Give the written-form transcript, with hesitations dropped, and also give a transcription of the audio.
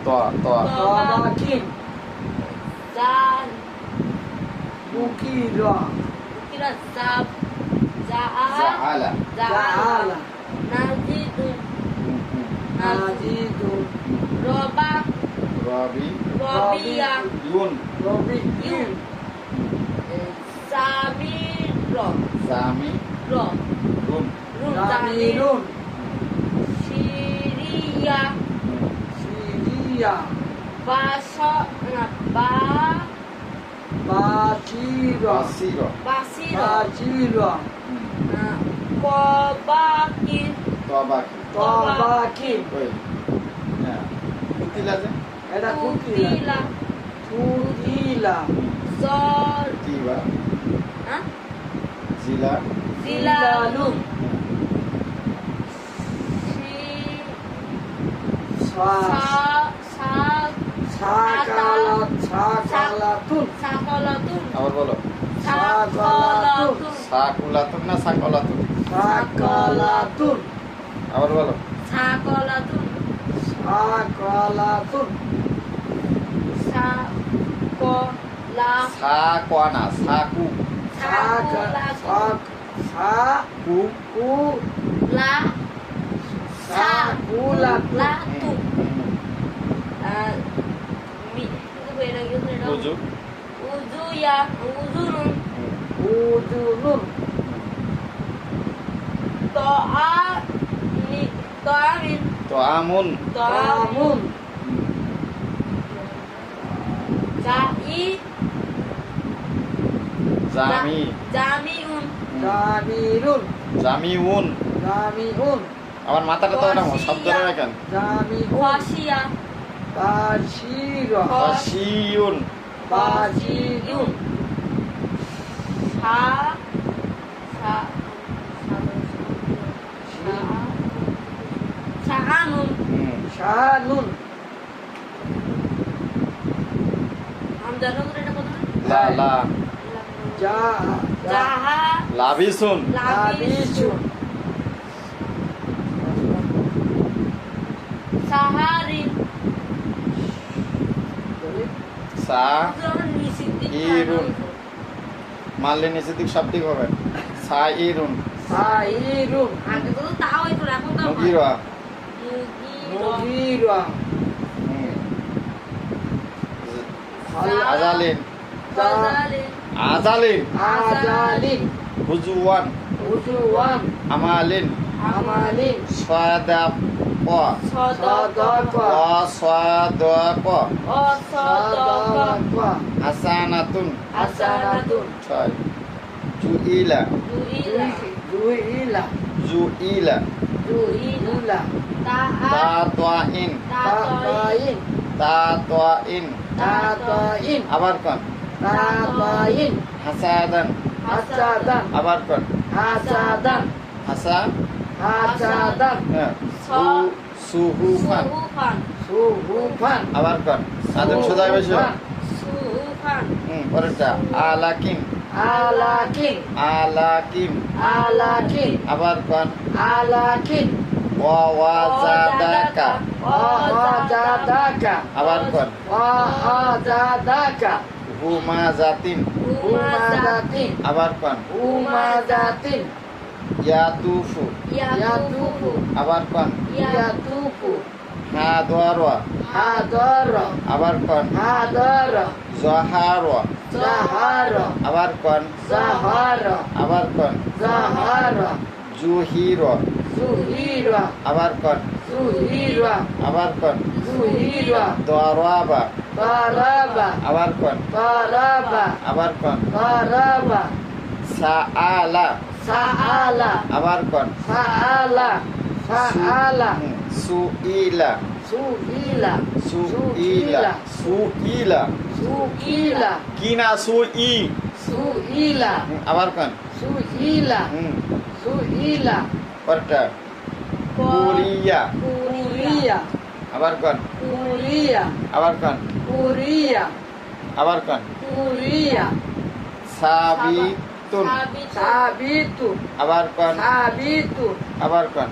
তবাকিন জাল বুকিরা কিরা জাব জাআলা জাআলা নাজিদুন নাজিদুন রবা রবি রবিয়া ইউন রবিউন সামির জামি র রুন জামিরুন সিরিয়া সিরিয়া বাসা না বা বাসিরা বাসিরা বাসিরা বাসিরা কবাকির তবাকি তবাকিন ওই হ্যাঁ কুতিলা যে এটা কুকিলা তুতিলা তুতিলা জর কিবা হ্যাঁ জিলা জিলালুন সা সা সাকালাতুন সাকালাতুন আবার বলো সাকালাতুন সাকুলাতুন না সাকলাতুন সাকালাতুন আবার বলো সাকালাতুন সাকালাতুন সাকলা সাকওয়ানা সাকু সাকালাতুন কু কু লা সাকুলাতুন সাকুলাতুন mi itu beda gitu dong. উজু Uzu ya, uzunun. উজুনুন Toa ni toamin. তো আমুন তামুন Jai জামি jamiun. জামিরুন জামিউন জামিউন আমার মাথাটা তো ওটা শব্দ না কেন জামিউন Khasya বাসিরা বাসিউন বাসিরুন sa sa Sa'anun. শানুন Hamzah itu ada kata লা লা জা Jaha লাবিসুন লাবিসুন Saharin. সা Uzun nisitik. Irun. মারলে নিচে দিক সব দিক হবে সাইরুন সাইরুন Anak itu tuh tahu itu lah, aku tahu. Mughira Mughira আজালিন Ghazalin. আজালিন আজালিন হুজুয়ান উজুওয়ান আমালিন আমালিন সাদাক Sodok. সাদাক Oh, sodok. সাদাকা হাসানাতুন হাসানাতুন ছয় জুইলা Duila. জুইলা জুইলা জুইলা Taat. তাতাইন তাতাইন তাতাইন তাতাইন আবার কোন তাতাইন হাসাদান হাসাদান আবার কোন হাসাদান হাসা হাসাদান হ্যাঁ সুহুফান Suhufan. সুহুফান আবার কোন আদম সদাই বসে Suhufan. পরেরটা আলাকিন আলাকিন আলাকিন আলাকিন আবার কোন আলাকিন ওয়াজাদাকা ওয়াজাদাকা আবার কোন ওয়াজাদাকা হুমাজাতিন উমাজাতিন আবার কোন উমাজাতিন ইয়াতুফু Yatufu. আবার কোন ইয়াতুফু হাদওয়ারওয়া হাদর আবার কোন হাদর জাহারওয়া জাহার আবার কোন জাহার আবার কোন জাহার জুহিরওয়া সুহিরা আবার কোন সুহিরা আবার কোন সুহিরা দরাবা তারাবা আবার কোন তারাবা আবার কোন তারাবা সাআলা সাআলা আবার কোন সাআলা সাআলা সুইলা সুহিলা সুইলা সুইলা সুহিলা কি না সুই সুহিলা আবার কোন সুহিলা সুহিলা পরটা কুরিয়া কুরিয়া আবার কোন কুরিয়া আবার কোন কুরিয়া আবার কোন কুরিয়া সাবিতুন Sabit. সাবিতু আবার কোন সাবিতু আবার কোন